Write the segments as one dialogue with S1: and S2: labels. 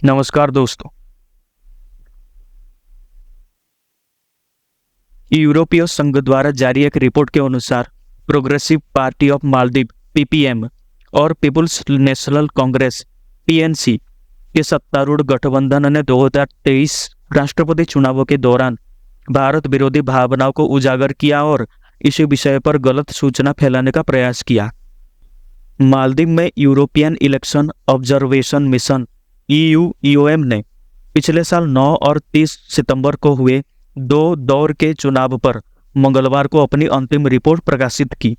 S1: नमस्कार दोस्तों। यूरोपीय संघ द्वारा जारी एक रिपोर्ट के अनुसार progressive party of Maldives (ppm) और पीपुल्स नेशनल कांग्रेस (पीएनसी) के सत्तारूढ़ गठबंधन ने 2023 राष्ट्रपति चुनावों के दौरान भारत विरोधी भावनाओं को उजागर किया और इसी विषय पर गलत सूचना फैलाने का प्रयास किया। मालदीव में यूरोपियन इलेक्शन ऑब्जर्वेशन मिशन (ईयूईओएम) ने पिछले साल 9 और 30 सितंबर को हुए 2 दौर के चुनाव पर मंगलवार को अपनी अंतिम रिपोर्ट प्रकाशित की।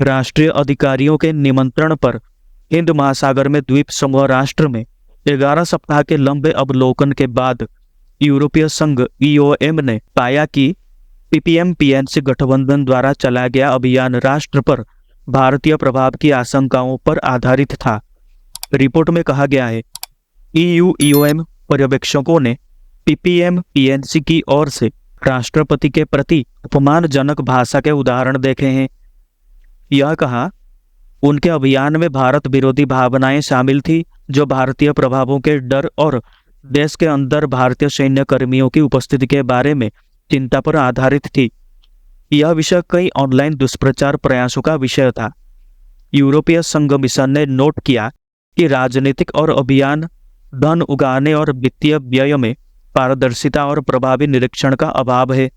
S1: राष्ट्रीय अधिकारियों के निमंत्रण पर हिंद महासागर में द्वीप समूह राष्ट्र में 11 सप्ताह के लंबे अवलोकन के बाद यूरोपीय संघ (ईओएम) ने पाया कि पीपीएम-पीएनसी गठबंधन द्वारा चलाया गया अभियान राष्ट्र पर भारतीय प्रभाव की आशंकाओं पर आधारित था। रिपोर्ट में कहा गया है, ईयूईओएम पर्यवेक्षकों ने पीपीएम-पीएनसी की ओर से राष्ट्रपति के प्रति अपमानजनक भाषा के उदाहरण देखे हैं। यह कहा, उनके अभियान में भारत विरोधी भावनाएं शामिल थी जो भारतीय प्रभावों के डर और देश के अंदर भारतीय सैन्य कर्मियों की उपस्थिति के बारे में चिंता पर आधारित थी। यह विषय कई ऑनलाइन दुष्प्रचार प्रयासों का विषय था। यूरोपीय संघ मिशन ने नोट किया कि राजनीतिक और अभियान धन उगाने और वित्तीय व्यय में पारदर्शिता और प्रभावी निरीक्षण का अभाव है।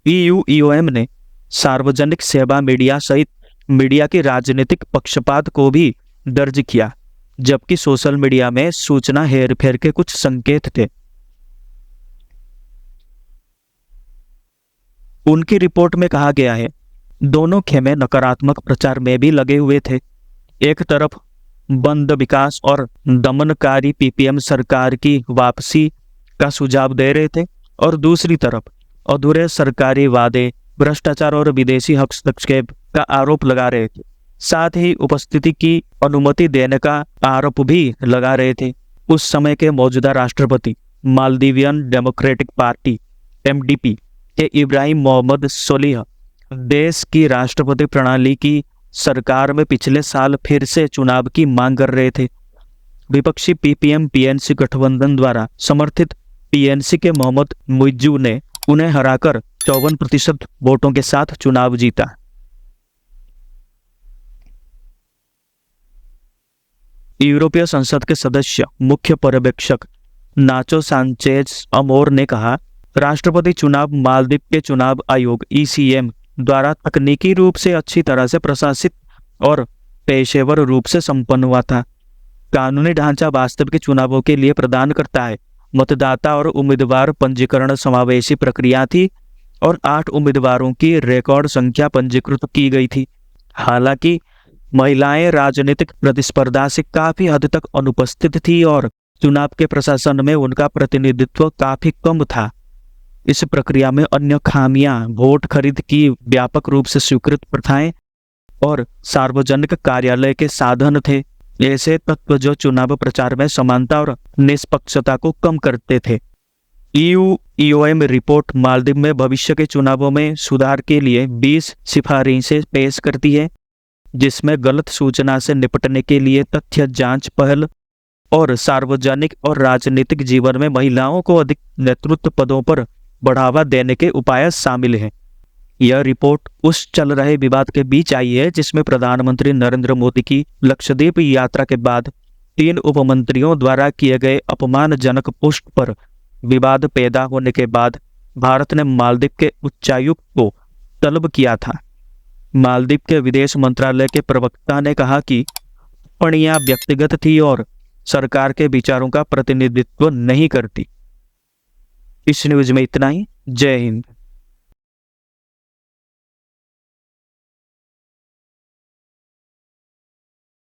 S1: ईयूईओएम ने सार्वजनिक सेवा मीडिया सहित मीडिया की राजनीतिक पक्षपात को भी दर्ज किया, जबकि सोशल मीडिया में सूचना हेरफेर के कुछ संकेत थे। उनकी रिपोर्ट में कहा गया है, दोनों खेमे नकारात्मक प्रचार में भी लगे हुए थे। एक तरफ बंद विकास और दमनकारी पीपीएम सरकार की वापसी का सुझाव दे रहे थे और दूसरी तरफ अधूरे सरकारी वादे, भ्रष्टाचार और विदेशी हस्तक्षेप का आरोप लगा रहे थे। साथ ही उपस्थिति की अनुमति देने का आरोप भी लगा रहे थे। उस समय के मौजूदा राष्ट्रपति मालदीवियन डेमोक्रेटिक पार्टी (एमडीपी) के इब्राहिम मोहम्मद सोलिह देश की राष्ट्रपति प्रणाली की सरकार में पिछले साल फिर से चुनाव की मांग कर रहे थे। विपक्षी पीपीएम-पीएनसी गठबंधन द्वारा समर्थित पीएनसी के मोहम्मद मुइज्जू ने उन्हें हराकर 54% वोटों के साथ चुनाव जीता। यूरोपीय संसद के सदस्य मुख्य पर्यवेक्षक नाचो सांचेज अमोर ने कहा, राष्ट्रपति चुनाव मालदीव के चुनाव आयोग (ईसीएम) द्वारा तकनीकी रूप से अच्छी तरह से प्रशासित और पेशेवर रूप से संपन्न हुआ था। कानूनी ढांचा वास्तविक चुनावों के लिए प्रदान करता है। मतदाता और उम्मीदवार पंजीकरण समावेशी प्रक्रिया थी और 8 उम्मीदवारों की रिकॉर्ड संख्या पंजीकृत की गई थी। हालांकि महिलाएं राजनीतिक प्रतिस्पर्धा से काफी हद तक अनुपस्थित थी और चुनाव के प्रशासन में उनका प्रतिनिधित्व काफी कम था। इस प्रक्रिया में अन्य खामियां वोट खरीद की व्यापक रूप से स्वीकृत प्रथाएं और सार्वजनिक कार्यालय के साधन थे, ऐसे तत्व जो चुनाव प्रचार में समानता और निष्पक्षता को कम करते थे। ईयूईओएम रिपोर्ट मालदीव में भविष्य के चुनावों में सुधार के लिए 20 सिफारिशें पेश करती है, जिसमें गलत सूचना से निपटने के लिए तथ्य जांच पहल और सार्वजनिक और राजनीतिक जीवन में महिलाओं को अधिक नेतृत्व पदों पर बढ़ावा देने के उपाय शामिल हैं। यह रिपोर्ट उस चल रहे विवाद के बीच आई है जिसमें प्रधानमंत्री नरेंद्र मोदी की लक्षद्वीप यात्रा के बाद 3 उपमंत्रियों द्वारा किए गए अपमानजनक पोस्ट पर विवाद पैदा होने के बाद भारत ने मालदीव के उच्चायुक्त को तलब किया था। मालदीव के विदेश मंत्रालय के प्रवक्ता ने कहा कि टिप्पणियां व्यक्तिगत थी और सरकार के विचारों का प्रतिनिधित्व नहीं करती। इस न्यूज में इतना ही। जय हिंद।